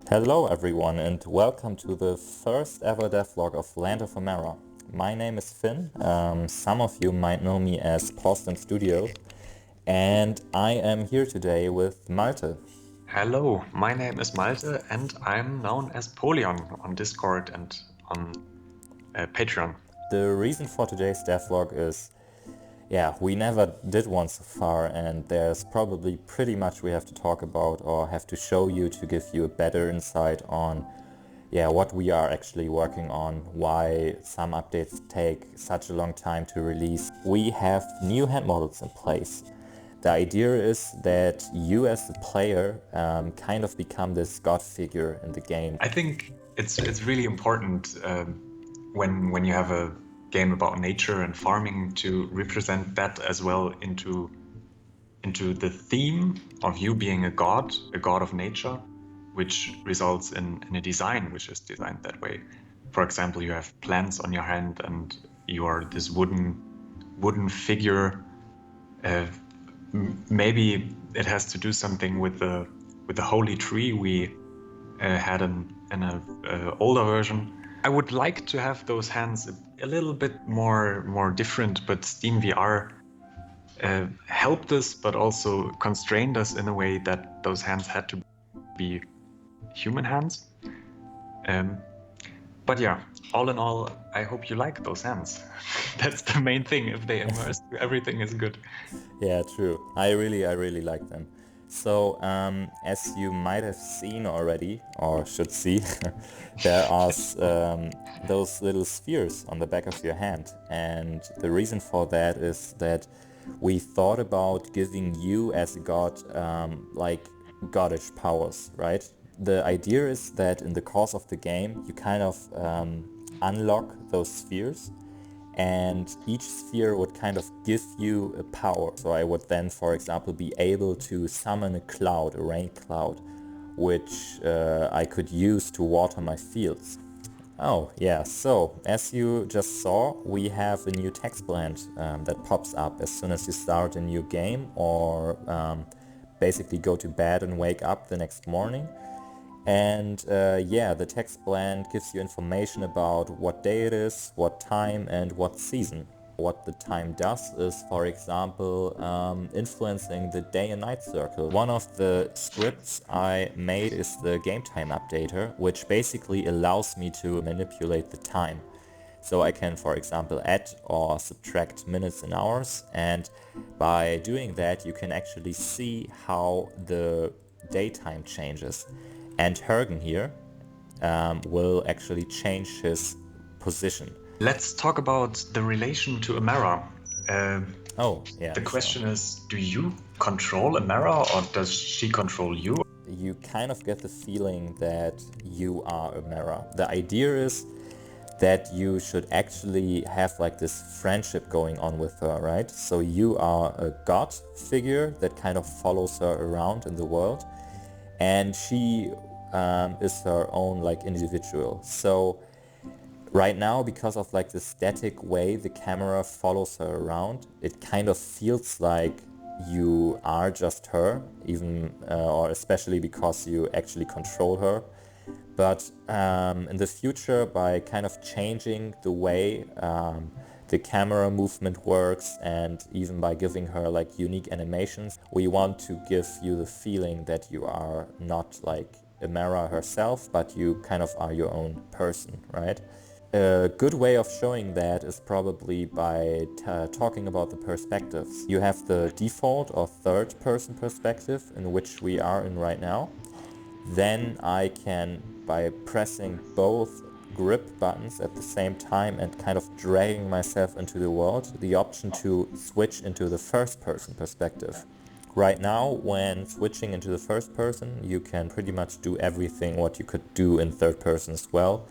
Hello everyone and welcome to the first ever devlog of Land of Amara. My name is Finn, some of you might know me as Pauston Studio, and I am here today with Malte. Hello, my name is Malte and I'm known as Polion on Discord and on Patreon. The reason for today's devlog is, we never did one so far, and there's probably pretty much we have to talk about or have to show you to give you a better insight on what we are actually working on, why some updates take such a long time to release. We have new hand models in place. The idea is that you as the player kind of become this god figure in the game. I think it's really important when you have a game about nature and farming to represent that as well into the theme of you being a god of nature, which results in a design which is designed that way. For example, you have plants on your hand and you are this wooden figure. Maybe it has to do something with the holy tree we had in an older version. I would like to have those hands a little bit more different, but Steam VR helped us, but also constrained us in a way that those hands had to be human hands. But yeah, all in all, I hope you like those hands. That's the main thing. If they immerse you, everything is good. Yeah, true. I really like them. So, as you might have seen already, or should see, there are those little spheres on the back of your hand. And the reason for that is that we thought about giving you as a god, like goddish powers, right? The idea is that in the course of the game, you kind of unlock those spheres, and each sphere would kind of give you a power. So I would then, for example, be able to summon a cloud, a rain cloud, which I could use to water my fields. Oh yeah, so as you just saw, we have a new text blend that pops up as soon as you start a new game or basically go to bed and wake up the next morning. And the text blend gives you information about what day it is, what time, and what season. What the time does is, for example, influencing the day and night circle. One of the scripts I made is the game time updater, which basically allows me to manipulate the time. So I can, for example, add or subtract minutes and hours, and by doing that you can actually see how the daytime changes. And Hergen here will actually change his position. Let's talk about the relation to Amara. The question is, do you control Amara or does she control you? You kind of get the feeling that you are Amara. The idea is that you should actually have like this friendship going on with her, right? So you are a god figure that kind of follows her around in the world, and she is her own like individual. So right now, because of like the static way the camera follows her around, it kind of feels like you are just her, even or especially because you actually control her. But in the future, by kind of changing the way the camera movement works, and even by giving her like unique animations, we want to give you the feeling that you are not like Amara herself, but you kind of are your own person, right? A good way of showing that is probably by talking about the perspectives. You have the default or third person perspective, in which we are in right now. Then I can, by pressing both grip buttons at the same time and kind of dragging myself into the world, the option to switch into the first person perspective. Right now, when switching into the first person, you can pretty much do everything what you could do in third person as well.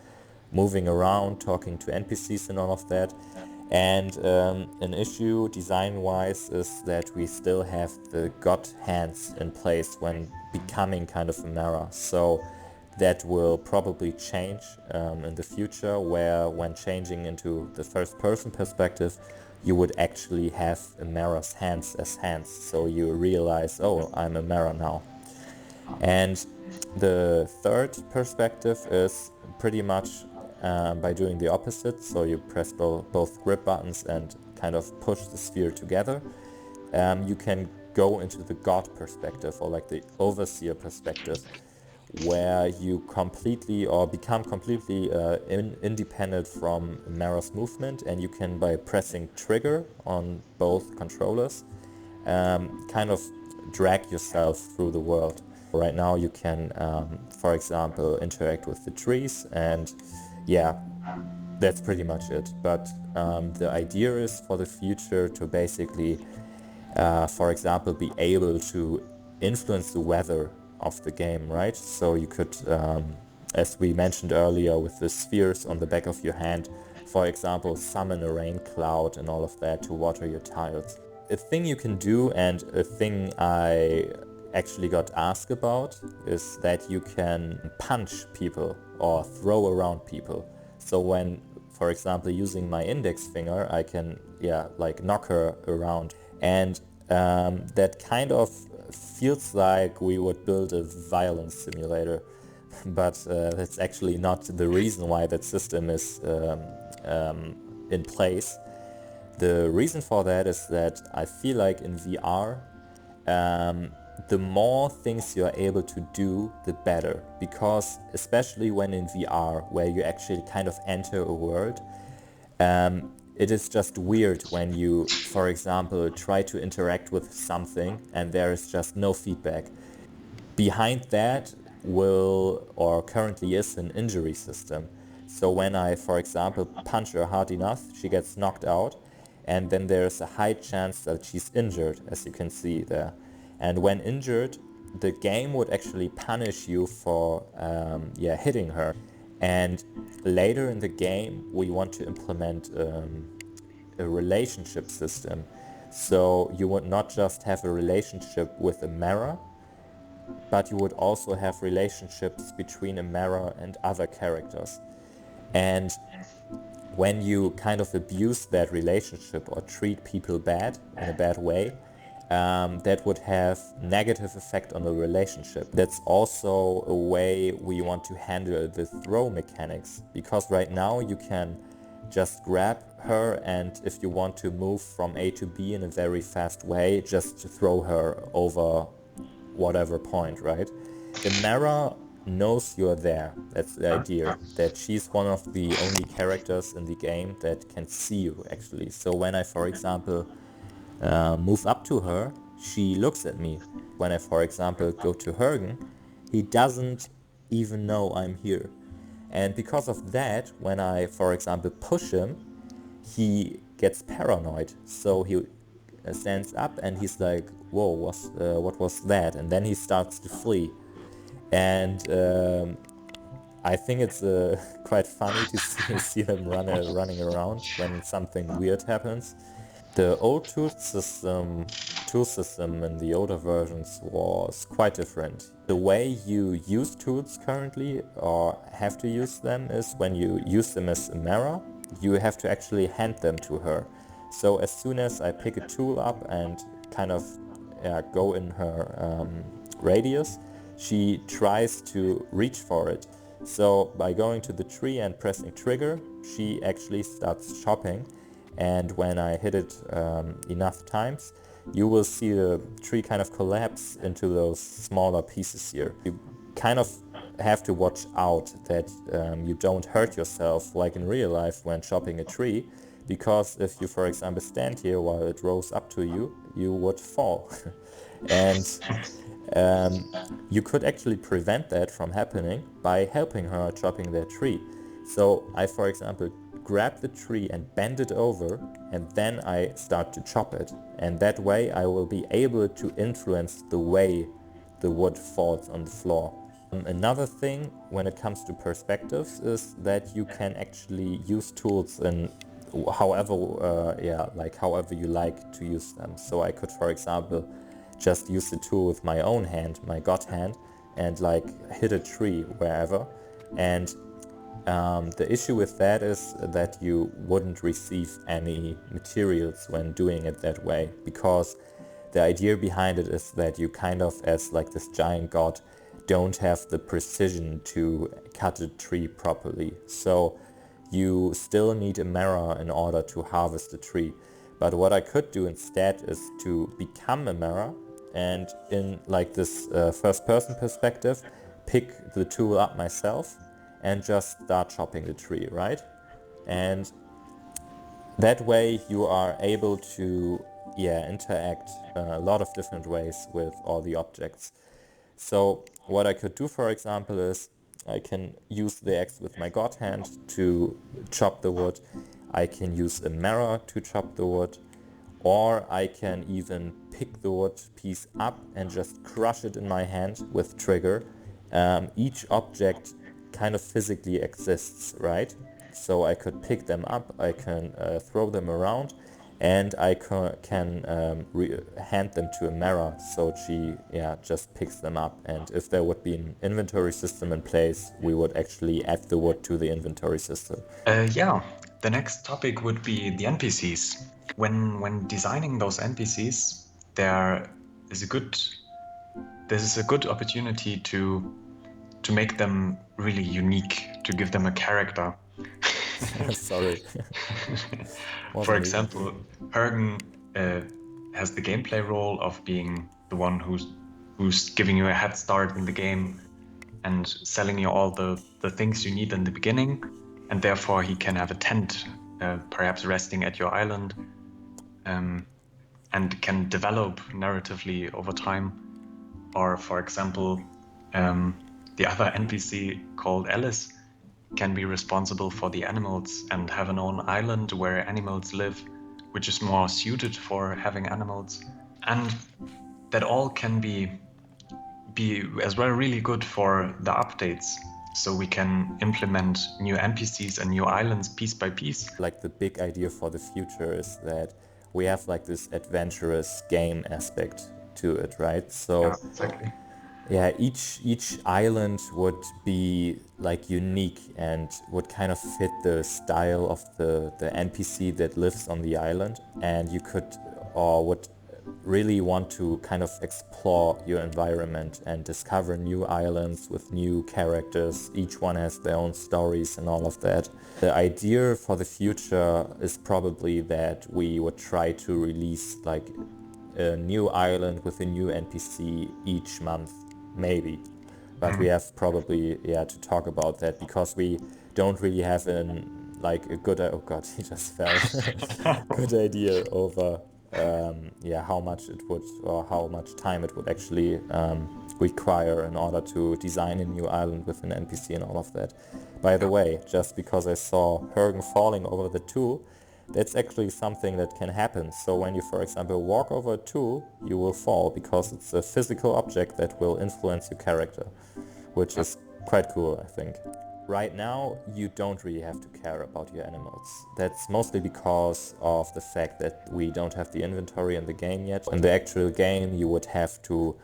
Moving around, talking to NPCs and all of that. And an issue design-wise is that we still have the god hands in place when becoming kind of Amara. So that will probably change in the future, where when changing into the first person perspective, you would actually have Amara's hands as hands. So you realize, oh, I'm Amara now. And the third perspective is pretty much by doing the opposite. So you press both grip buttons and kind of push the sphere together. You can go into the god perspective, or like the overseer perspective, where you completely or become completely independent from Amara's movement, and you can, by pressing trigger on both controllers, kind of drag yourself through the world. Right now you can, for example, interact with the trees, and yeah, that's pretty much it. But the idea is for the future to basically, for example, be able to influence the weather of the game, right? So you could, as we mentioned earlier, with the spheres on the back of your hand, for example, summon a rain cloud and all of that to water your tiles. A thing you can do, and a thing I actually got asked about, is that you can punch people or throw around people. So when, for example, using my index finger, I can, like knock her around. And that kind of feels like we would build a violence simulator, but that's actually not the reason why that system is in place. The reason for that is that I feel like in VR, the more things you're able to do, the better. Because especially when in VR, where you actually kind of enter a world, it is just weird when you, for example, try to interact with something and there is just no feedback. Behind that will, or currently is, an injury system. So when I, for example, punch her hard enough, she gets knocked out, and then there's a high chance that she's injured, as you can see there. And when injured, the game would actually punish you for hitting her. And later in the game, we want to implement a relationship system. So you would not just have a relationship with Amara, but you would also have relationships between Amara and other characters. And when you kind of abuse that relationship or treat people bad in a bad way, that would have negative effect on the relationship. That's also a way we want to handle the throw mechanics, because right now you can just grab her, and if you want to move from A to B in a very fast way, just to throw her over whatever point, right? Amara knows you're there. That's the idea, that she's one of the only characters in the game that can see you, actually. So when I, for example, move up to her, she looks at me. When I, for example, go to Hergen, he doesn't even know I'm here. And because of that, when I, for example, push him, he gets paranoid. So he stands up and he's like, whoa, what was that? And then he starts to flee. And I think it's quite funny to see them running around when something weird happens. The old tool system in the older versions was quite different. The way you use tools currently, or have to use them, is when you use them as Amara, you have to actually hand them to her. So as soon as I pick a tool up and kind of go in her radius, she tries to reach for it. So by going to the tree and pressing trigger, she actually starts chopping. And when I hit it enough times, you will see the tree kind of collapse into those smaller pieces here. You kind of have to watch out that you don't hurt yourself like in real life when chopping a tree, because if you, for example, stand here while it rolls up to you, you would fall. And you could actually prevent that from happening by helping her chopping that tree. So I, for example, grab the tree and bend it over, and then I start to chop it. And that way I will be able to influence the way the wood falls on the floor. Another thing when it comes to perspectives is that you can actually use tools in however you like to use them. So I could, for example, just use the tool with my own hand, my god hand, and like hit a tree wherever. And the issue with that is that you wouldn't receive any materials when doing it that way, because the idea behind it is that you kind of, as like this giant god, don't have the precision to cut a tree properly. So you still need Amara in order to harvest the tree. But what I could do instead is to become Amara, and in like this first person perspective, pick the tool up myself and just start chopping the tree, right? And that way you are able to interact a lot of different ways with all the objects. So what I could do, for example, is I can use the axe with my god hand to chop the wood. I can use a mirror to chop the wood, or I can even pick the wood piece up and just crush it in my hand with trigger. Each object kind of physically exists, right? So I could pick them up, I can throw them around, and I can hand them to Amara, so she just picks them up. And if there would be an inventory system in place, we would actually add the wood to the inventory system. The next topic would be the NPCs. When designing those NPCs, this is a good opportunity to make them really unique, to give them a character. Sorry. For example, Hergen has the gameplay role of being the one who's giving you a head start in the game and selling you all the things you need in the beginning, and therefore he can have a tent, perhaps resting at your island, and can develop narratively over time. Or, for example, the other NPC called Alice can be responsible for the animals and have an own island where animals live, which is more suited for having animals. And that all can be as well really good for the updates. So we can implement new NPCs and new islands piece by piece. Like the big idea for the future is that we have like this adventurous game aspect to it, right? So yeah, exactly. Yeah, each island would be like unique and would kind of fit the style of the NPC that lives on the island, and you could or would really want to kind of explore your environment and discover new islands with new characters. Each one has their own stories and all of that. The idea for the future is probably that we would try to release like a new island with a new NPC each month, maybe. But we have probably to talk about that, because we don't really have a good, oh god, he just fell. Good idea over how much it would, or how much time it would actually require in order to design a new island with an NPC and all of that. By the way, just because I saw Hergen falling over the tool, that's actually something that can happen. So when you, for example, walk over a tool, you will fall, because it's a physical object that will influence your character, which is quite cool, I think. Right now, you don't really have to care about your animals. That's mostly because of the fact that we don't have the inventory in the game yet. In the actual game, you would have to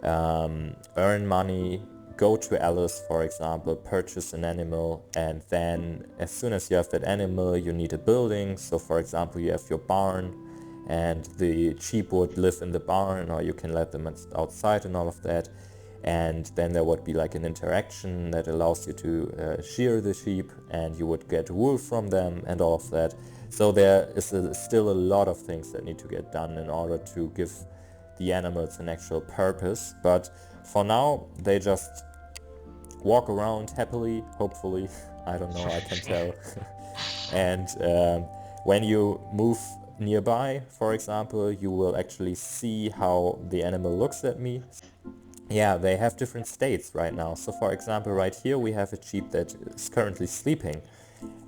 earn money, go to Alice, for example, purchase an animal, and then as soon as you have that animal, you need a building. So, for example, you have your barn, and the sheep would live in the barn, or you can let them outside and all of that. And then there would be like an interaction that allows you to shear the sheep, and you would get wool from them and all of that. So there is still a lot of things that need to get done in order to give the animals an actual purpose. But for now, they just walk around happily, hopefully. I don't know, I can tell. And when you move nearby, for example, you will actually see how the animal looks at me. Yeah, they have different states right now. So for example, right here we have a sheep that is currently sleeping.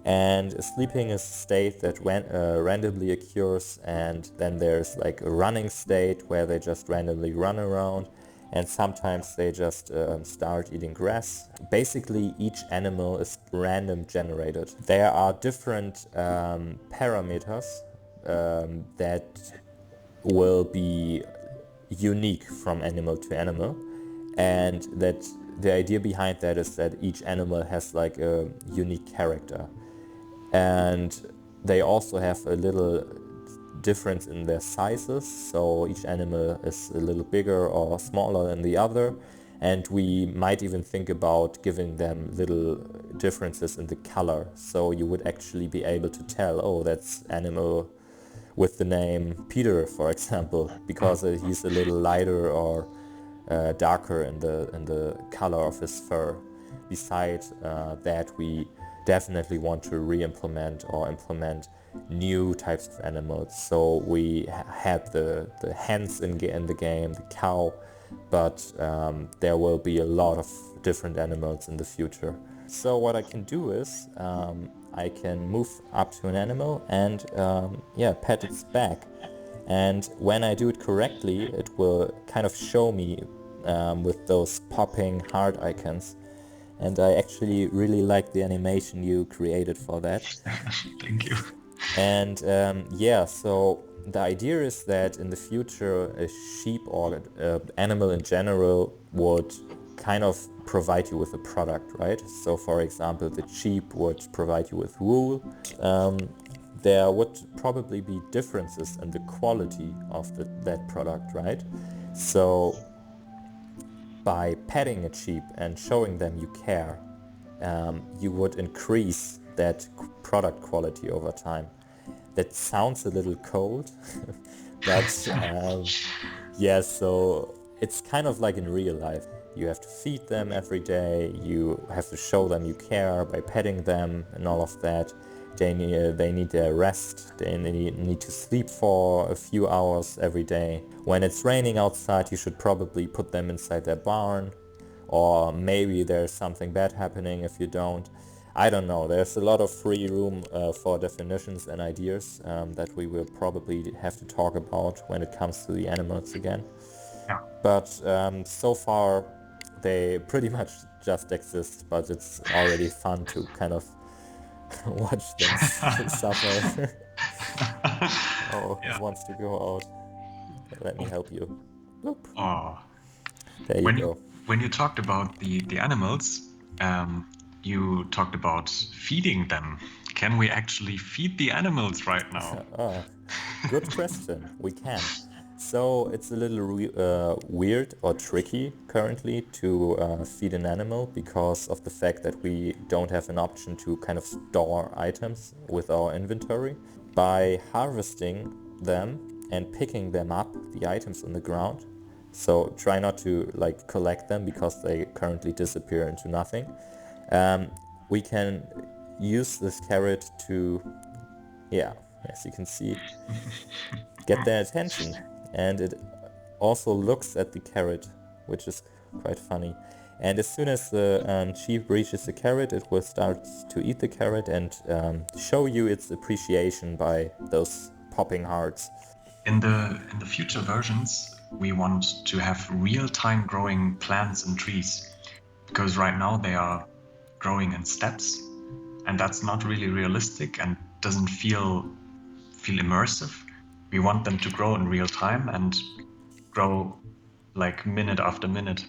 And sleeping is a state that randomly occurs, and then there's like a running state where they just randomly run around, and sometimes they just start eating grass. Basically, each animal is random generated. There are different parameters that will be unique from animal to animal, and that the idea behind that is that each animal has like a unique character, and they also have a little difference in their sizes, so each animal is a little bigger or smaller than the other, and we might even think about giving them little differences in the color, so you would actually be able to tell, oh, that's animal with the name Peter, for example, because he's a little lighter or darker in the color of his fur. Besides that, we definitely want to re-implement or implement new types of animals. So we had the hens in the game, the cow, but there will be a lot of different animals in the future. So what I can do is I can move up to an animal and pet its back. And when I do it correctly, it will kind of show me with those popping heart icons. And I actually really like the animation you created for that. Thank you. And so the idea is that in the future a sheep or animal in general would kind of provide you with a product, right? So for example, the sheep would provide you with wool. There would probably be differences in the quality of that product, right? So by petting a sheep and showing them you care, you would increase that product quality over time. That sounds a little cold, but so it's kind of like in real life. You have to feed them every day, you have to show them you care by petting them and all of that. They need their rest, they need to sleep for a few hours every day. When it's raining outside, you should probably put them inside their barn, or maybe there's something bad happening if you don't. I don't know, there's a lot of free room for definitions and ideas that we will probably have to talk about when it comes to the animals again. Yeah. But so far they pretty much just exist, but it's already fun to kind of watch them suffer. It wants to go out. Let me help you. Bloop. Oh. There you go. When you talked about the animals, you talked about feeding them. Can we actually feed the animals right now? Good question. We can. So it's a little weird or tricky currently to feed an animal because of the fact that we don't have an option to kind of store items with our inventory. By harvesting them and picking them up, the items on the ground, so try not to like collect them because they currently disappear into nothing. We can use this carrot to, as you can see, get their attention. And it also looks at the carrot, which is quite funny. And as soon as the sheep reaches the carrot, it will start to eat the carrot and show you its appreciation by those popping hearts. In the future versions, we want to have real-time growing plants and trees, because right now they are growing in steps, and that's not really realistic and doesn't feel immersive. We want them to grow in real time and grow like minute after minute.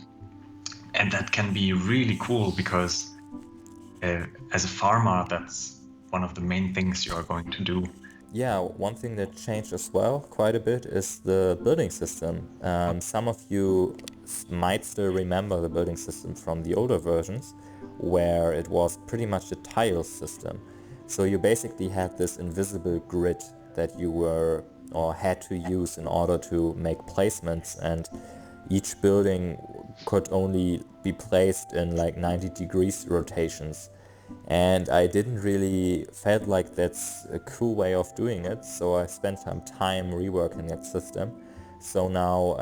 And that can be really cool because as a farmer, that's one of the main things you are going to do. Yeah, one thing that changed as well quite a bit is the building system. Some of you might still remember the building system from the older versions, where it was pretty much a tile system. So you basically had this invisible grid that you were or had to use in order to make placements, and each building could only be placed in like 90 degrees rotations. And I didn't really felt like that's a cool way of doing it, so I spent some time reworking that system. So now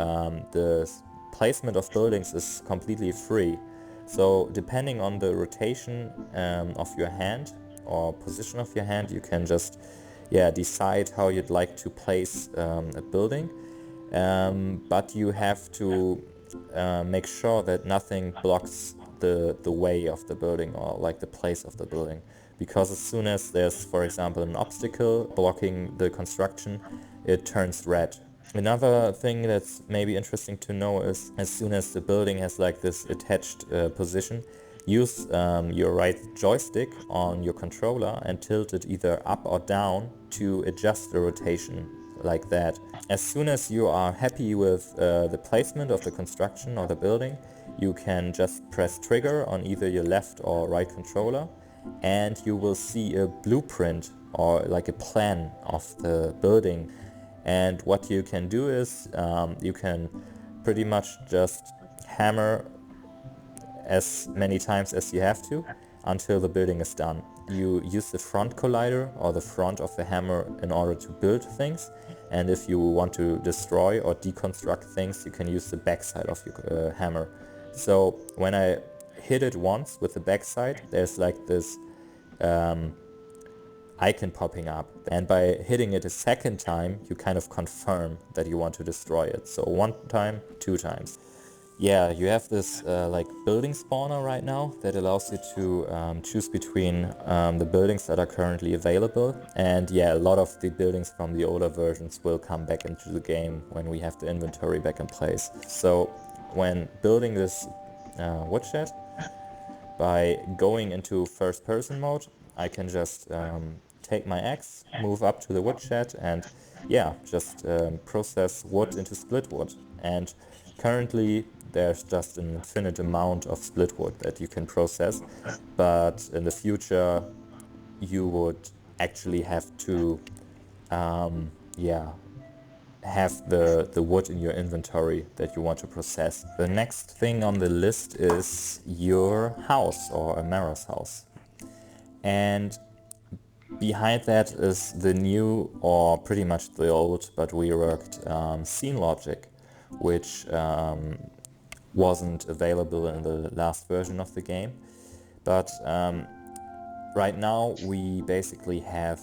the placement of buildings is completely free. So depending on the rotation of your hand or position of your hand, you can just decide how you'd like to place a building. But you have to make sure that nothing blocks the way of the building or like the place of the building, because as soon as there's, for example, an obstacle blocking the construction, it turns red. Another thing that's maybe interesting to know is as soon as the building has like this attached position, use your right joystick on your controller and tilt it either up or down to adjust the rotation like that. As soon as you are happy with the placement of the construction or the building, you can just press trigger on either your left or right controller, and you will see a blueprint or like a plan of the building. And what you can do is you can pretty much just hammer as many times as you have to until the building is done. You use the front collider or the front of the hammer in order to build things, and if you want to destroy or deconstruct things, you can use the backside of your hammer. So when I hit it once with the backside, there's like this icon popping up, and by hitting it a second time you kind of confirm that you want to destroy it. So one time, two times. Yeah, you have this like building spawner right now that allows you to choose between the buildings that are currently available, and yeah, a lot of the buildings from the older versions will come back into the game when we have the inventory back in place. So when building this woodshed, by going into first person mode, I can just take my axe, move up to the woodshed, and yeah, just process wood into split wood. And currently there's just an infinite amount of split wood that you can process, but in the future you would actually have to have the wood in your inventory that you want to process. The next thing on the list is your house, or Amara's house. And behind that is the new, or pretty much the old but reworked scene logic, which wasn't available in the last version of the game. But right now we basically have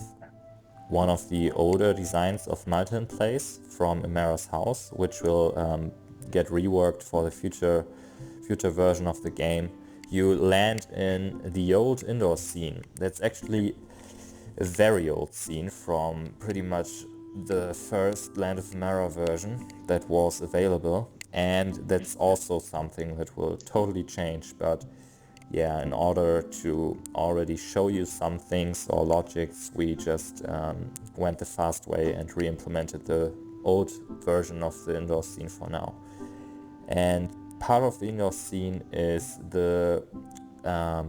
one of the older designs of Malta in place from Amara's house, which will get reworked for the future version of the game. You land in the old indoor scene. That's actually a very old scene from pretty much the first Land of Amara version that was available, and that's also something that will totally change. But yeah, in order to already show you some things or logics, we just went the fast way and re-implemented the old version of the indoor scene for now. And part of the indoor scene is the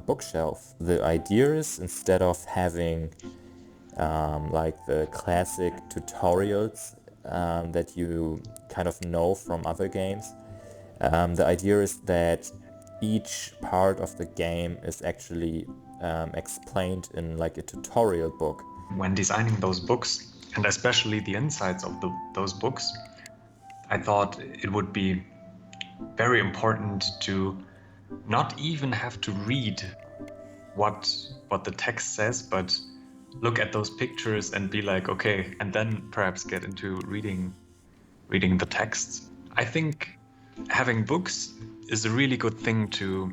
bookshelf. The idea is, instead of having like the classic tutorials that you kind of know from other games, the idea is that each part of the game is actually explained in like a tutorial book. When designing those books, and especially the insides of those books, I thought it would be very important to not even have to read what the text says, but look at those pictures and be like, okay, and then perhaps get into reading the texts. I think having books is a really good thing to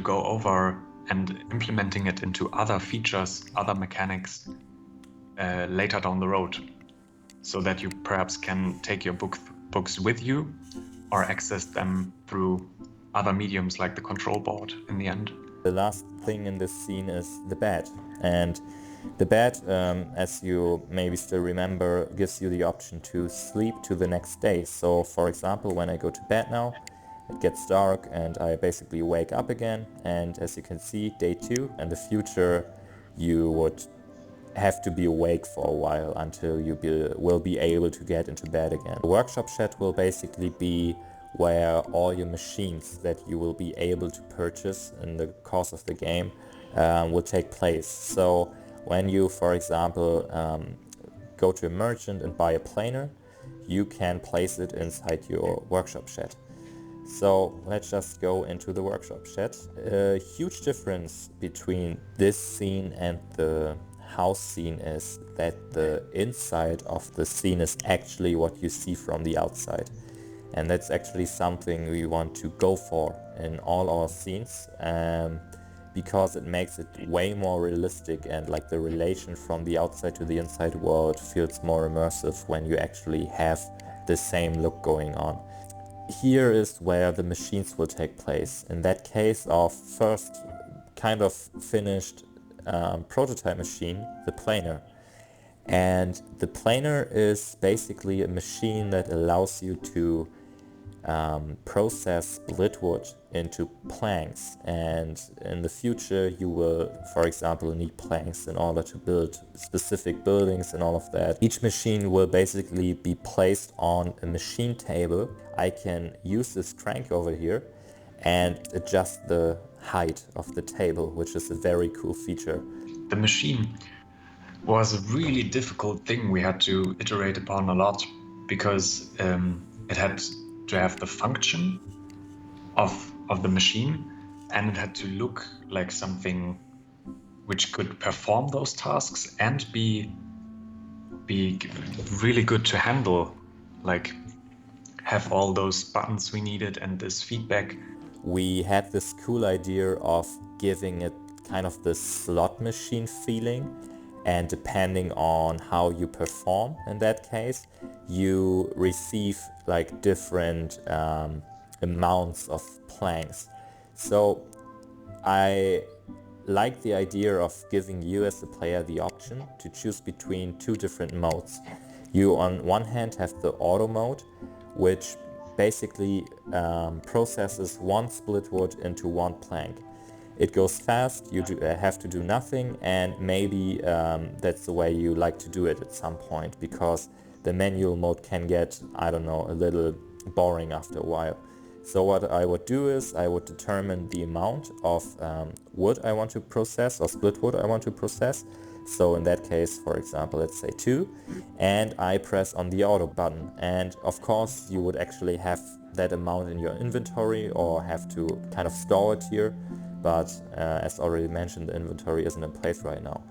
go over, and implementing it into other features, other mechanics later down the road, so that you perhaps can take your books with you or access them through other mediums like the control board in the end. The last thing in this scene is the bed. And the bed, as you maybe still remember, gives you the option to sleep to the next day. So for example, when I go to bed now, it gets dark and I basically wake up again, and as you can see, day 2, in the future you would have to be awake for a while until you will be able to get into bed again. The workshop shed will basically be where all your machines that you will be able to purchase in the course of the game will take place. So when you, for example, go to a merchant and buy a planer, you can place it inside your workshop shed. So let's just go into the workshop shed. A huge difference between this scene and the house scene is that the inside of the scene is actually what you see from the outside. And that's actually something we want to go for in all our scenes, because it makes it way more realistic, and like the relation from the outside to the inside world feels more immersive when you actually have the same look going on. Here is where the machines will take place. In that case, our first kind of finished prototype machine, the planer. And the planer is basically a machine that allows you to process split wood into planks, and in the future you will, for example, need planks in order to build specific buildings and all of that. Each machine will basically be placed on a machine table. I can use this crank over here and adjust the height of the table, which is a very cool feature. The machine was a really difficult thing we had to iterate upon a lot, because it had to have the function of the machine, and it had to look like something which could perform those tasks and be really good to handle, like have all those buttons we needed and this feedback. We had this cool idea of giving it kind of this slot machine feeling, and depending on how you perform in that case, you receive like different amounts of planks. So I like the idea of giving you as the player the option to choose between two different modes. You on one hand have the auto mode, which basically processes one split wood into one plank. It goes fast, you have to do nothing, and maybe that's the way you like to do it at some point, because the manual mode can get, I don't know, a little boring after a while. So what I would do is I would determine the amount of wood I want to process, or split wood I want to process. So in that case, for example, let's say 2, and I press on the auto button. And of course you would actually have that amount in your inventory or have to kind of store it here. But as already mentioned, the inventory isn't in place right now.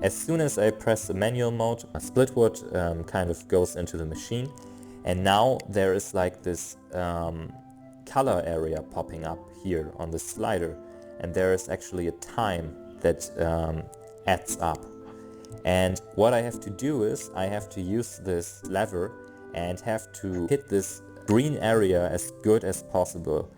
As soon as I press the manual mode, a split wood kind of goes into the machine, and now there is like this color area popping up here on the slider, and there is actually a time that adds up. And what I have to do is I have to use this lever and have to hit this green area as good as possible.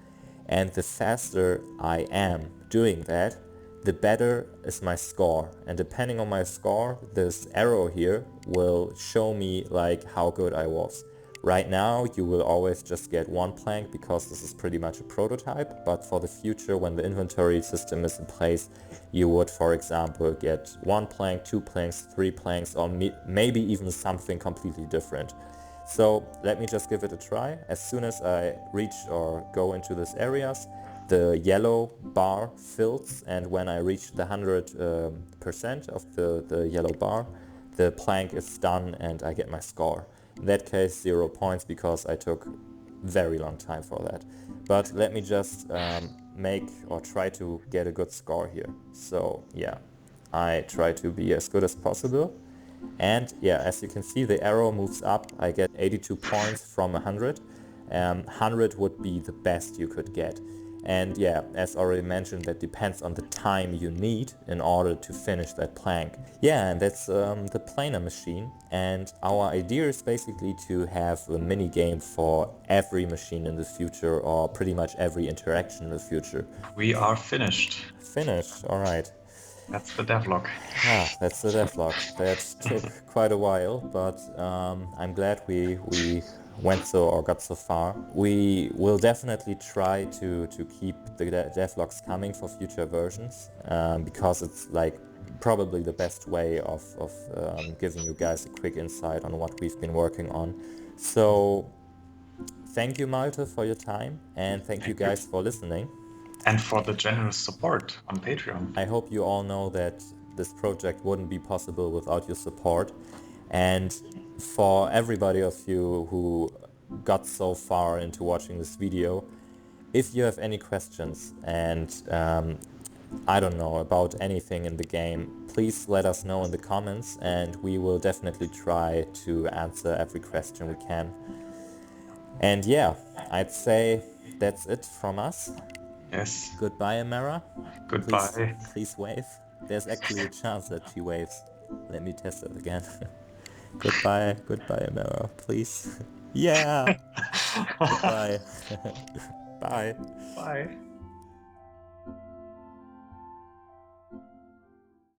And the faster I am doing that, the better is my score. And depending on my score, this arrow here will show me like how good I was. Right now you will always just get one plank because this is pretty much a prototype, but for the future, when the inventory system is in place, you would, for example, get 1 plank, 2 planks, 3 planks, or maybe even something completely different. So let me just give it a try. As soon as I reach or go into these areas, the yellow bar fills, and when I reach the 100% of the yellow bar, the plank is done and I get my score. In that case, 0 points because I took very long time for that. But let me just make or try to get a good score here. So yeah, I try to be as good as possible. And yeah, as you can see, the arrow moves up. I get 82 points from 100. 100 would be the best you could get. And yeah, as already mentioned, that depends on the time you need in order to finish that plank. Yeah, and that's the planer machine. And our idea is basically to have a mini game for every machine in the future, or pretty much every interaction in the future. We are finished. Finished, alright. That's the devlog. Ah, that's the devlog. That took quite a while, but I'm glad we went or got so far. We will definitely try to keep the devlogs coming for future versions, because it's like probably the best way of giving you guys a quick insight on what we've been working on. So thank you, Malte, for your time, and thank you guys for listening. And for the generous support on Patreon. I hope you all know that this project wouldn't be possible without your support. And for everybody of you who got so far into watching this video, if you have any questions and I don't know, about anything in the game, please let us know in the comments, and we will definitely try to answer every question we can. And yeah, I'd say that's it from us. Yes. Goodbye, Amara. Goodbye. Please wave. There's actually a chance that she waves. Let me test it again. Goodbye, Amara, please. Yeah. Goodbye. Bye. Bye.